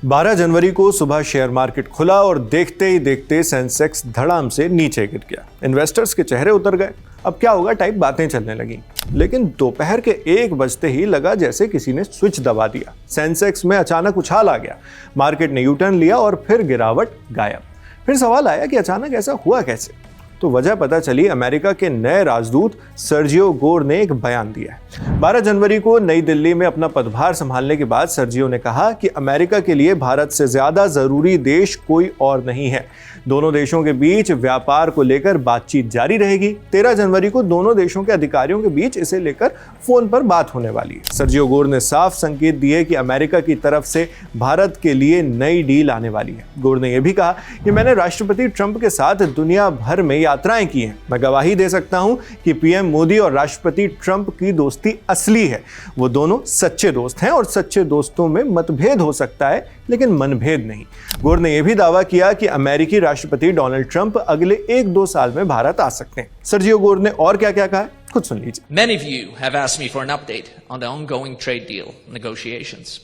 12 जनवरी को सुबह share market खुला और देखते ही देखते सेंसेक्स धड़ाम से नीचे गिर गया। इन्वेस्टर्स के चेहरे उतर गए। अब क्या होगा टाइप बातें चलने लगी। लेकिन दोपहर के 1 बजते ही लगा जैसे किसी ने स्विच दबा दिया। सेंसेक्स में अचानक उछाल आ गया। मार्केट ने यू टर्न लिया और फिर गिरावट गायब। फिर सवाल आया कि अचानक ऐसा हुआ कैसे। तो वजह पता चली। अमेरिका के नए राजदूत सर्जियो गोर ने एक बयान दिया है। 12 जनवरी को नई दिल्ली में अपना पदभार संभालने के बाद सर्जियो ने कहा कि अमेरिका के लिए भारत से ज्यादा जरूरी देश कोई और नहीं है। दोनों देशों के बीच व्यापार को लेकर बातचीत जारी रहेगी। 13 जनवरी को दोनों देशों के अधिकारियों के बीच इसे लेकर फोन पर बात होने वाली है। सर्जियो गोर ने साफ संकेत दिए कि अमेरिका की तरफ से भारत के लिए नई डील आने वाली है। गोर ने यह भी कहा कि मैंने राष्ट्रपति ट्रंप के साथ दुनिया भर में यात्राएं की हैं। मैं गवाही दे सकता हूं कि पीएम मोदी और राष्ट्रपति ट्रंप की दोस्ती असली है। वो दोनों सच्चे दोस्त हैं और सच्चे दोस्तों में मतभेद हो सकता है लेकिन मनभेद नहीं। गोर ने यह भी दावा किया कि अमेरिकी राष्ट्रपति डोनाल्ड ट्रंप अगले 1-2 साल में भारत आ सकते हैं। सर्जियो गोर ने और क्या-क्या कहा, खुद सुन लीजिए। Many of you have asked me for an update on the ongoing trade deal negotiations.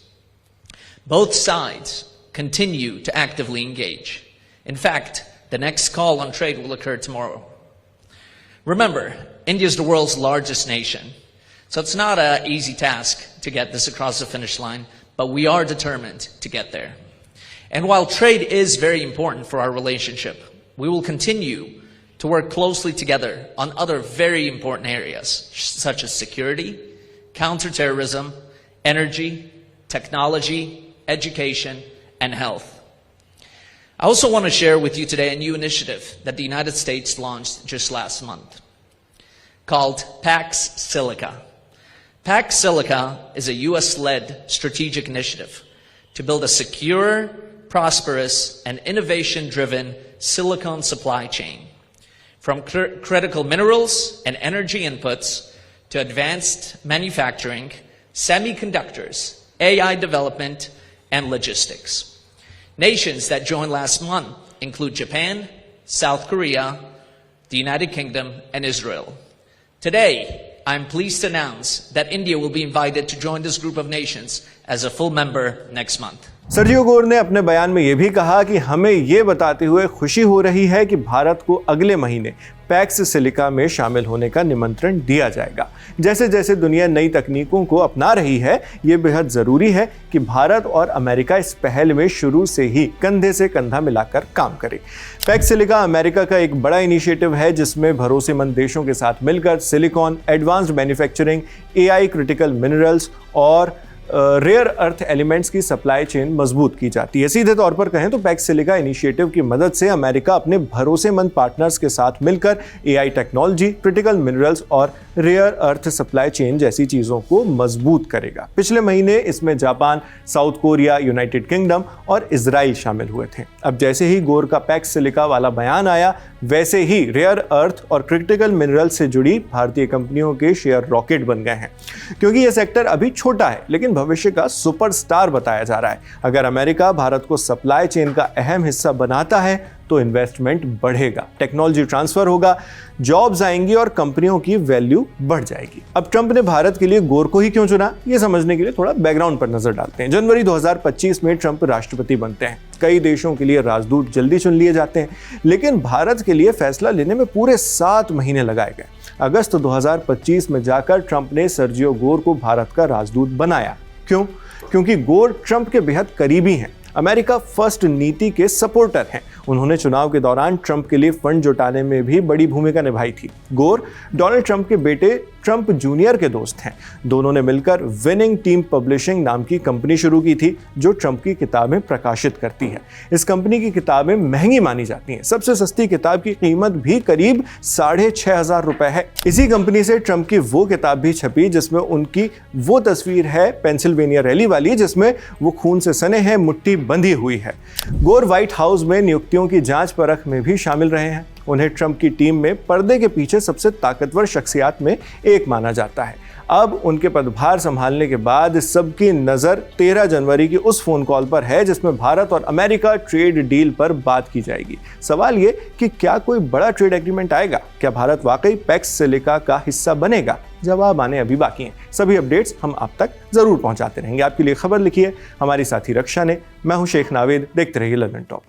Both sides continue to actively engage. In fact, the next call on trade will occur tomorrow. Remember, India is the world's largest nation, so it's not an easy task to get this across the finish line, but we are determined to get there. And while trade is very important for our relationship, we will continue to work closely together on other very important areas, such as security, counterterrorism, energy, technology, education, and health. I also want to share with you today a new initiative that the United States launched just last month called Pax Silica. Pax Silica is a US-led strategic initiative to build a secure, prosperous, and innovation-driven silicon supply chain, from critical minerals and energy inputs to advanced manufacturing, semiconductors, AI development, and logistics. Nations that joined last month include Japan, South Korea, the United Kingdom, and Israel. Today, I'm pleased to announce that India will be invited to join this group of nations as a full member next month. Sergio Gor ने अपने बयान में यह भी कहा कि हमें यह बताते हुए खुशी हो रही है कि भारत को अगले महीने पैक्स सिलिका में शामिल होने का निमंत्रण दिया जाएगा। जैसे जैसे दुनिया नई तकनीकों को अपना रही है, यह बेहद जरूरी है कि भारत और अमेरिका इस पहल में शुरू से ही कंधे से कंधा मिलाकर काम करे। पैक्स सिलिका अमेरिका का एक बड़ा इनिशिएटिव है जिसमें भरोसेमंद देशों के साथ मिलकर silicon, advanced manufacturing, AI, critical minerals और रेयर अर्थ एलिमेंट्स की सप्लाई चेन मजबूत की जाती है। सीधे तौर पर कहें तो पैक्स सिलिका इनिशिएटिव की मदद से अमेरिका अपने भरोसेमंद पार्टनर्स के साथ मिलकर एआई टेक्नोलॉजी, क्रिटिकल मिनरल्स और रेयर अर्थ सप्लाई चेन जैसी चीजों को मजबूत करेगा। पिछले महीने इसमें Japan, south Korea, United kingdom और इजराइल शामिल हुए थे। अब जैसे ही गोर का पैक्स सिलिका वाला बयान आया, वैसे ही रेयर अर्थ और क्रिटिकल मिनरल से जुड़ी भारतीय कंपनियों के शेयर रॉकेट बन गए हैं। क्योंकि यह सेक्टर अभी छोटा है लेकिन भविष्य का सुपरस्टार बताया जा रहा है। अगर अमेरिका भारत को सप्लाई चेन का अहम हिस्सा बनाता है तो इन्वेस्टमेंट बढ़ेगा, टेक्नोलॉजी ट्रांसफर होगा, जॉब्स आएंगी और कंपनियों की वैल्यू बढ़ जाएगी। अब ट्रंप ने भारत के लिए गोर को ही क्यों चुना, यह समझने के लिए थोड़ा बैकग्राउंड पर नजर डालते हैं। जनवरी 2025 में ट्रंप राष्ट्रपति बनते हैं। कई देशों के लिए राजदूत जल्दी चुन लिए जाते हैं, लेकिन भारत के लिए फैसला लेने में पूरे 7 महीने लगाए गए। अगस्त 2025 में जाकर ट्रंप ने सर्जियो गोर को भारत का राजदूत बनाया। क्यों? क्योंकि गोर ट्रंप के बेहद करीबी हैं, अमेरिका फर्स्ट नीति के सपोर्टर हैं। उन्होंने चुनाव के दौरान ट्रंप के लिए फंड जुटाने में भी बड़ी भूमिका निभाई थी। गोर डोनाल्ड ट्रंप के बेटे ट्रंप जूनियर के दोस्त हैं। दोनों ने मिलकर विनिंग टीम पब्लिशिंग नाम की कंपनी शुरू की थी जो ट्रंप की किताबें प्रकाशित करती है। इस कंपनी की किताबें महंगी मानी जाती हैं। सबसे सस्ती किताब की कीमत भी करीब 6,500 रुपए है। इसी कंपनी से ट्रंप की वो किताब भी छपी जिसमें उनकी वो तस्वीर है पेंसिल्वेनिया रैली वाली, जिसमें वो खून से सने हैं, मुट्ठी बंधी हुई है। गोर व्हाइट हाउस में नियुक्तियों की जांच परख में भी शामिल रहे हैं। उन्हें ट्रंप की टीम में पर्दे के पीछे सबसे ताकतवर शख्सियत में एक माना जाता है। अब उनके पदभार संभालने के बाद सबकी नज़र 13 जनवरी की उस फोन कॉल पर है जिसमें भारत और अमेरिका ट्रेड डील पर बात की जाएगी। सवाल ये कि क्या कोई बड़ा ट्रेड एग्रीमेंट आएगा? क्या भारत वाकई पैक्स सिलिका का हिस्सा बनेगा? जवाब आने अभी बाकी हैं। सभी अपडेट्स हम आप तक जरूर पहुंचाते रहेंगे। आपके लिए खबर लिखी है हमारी साथी रक्षा ने। मैं हूं शेख नावेद। देखते रहिए लंदन टॉप।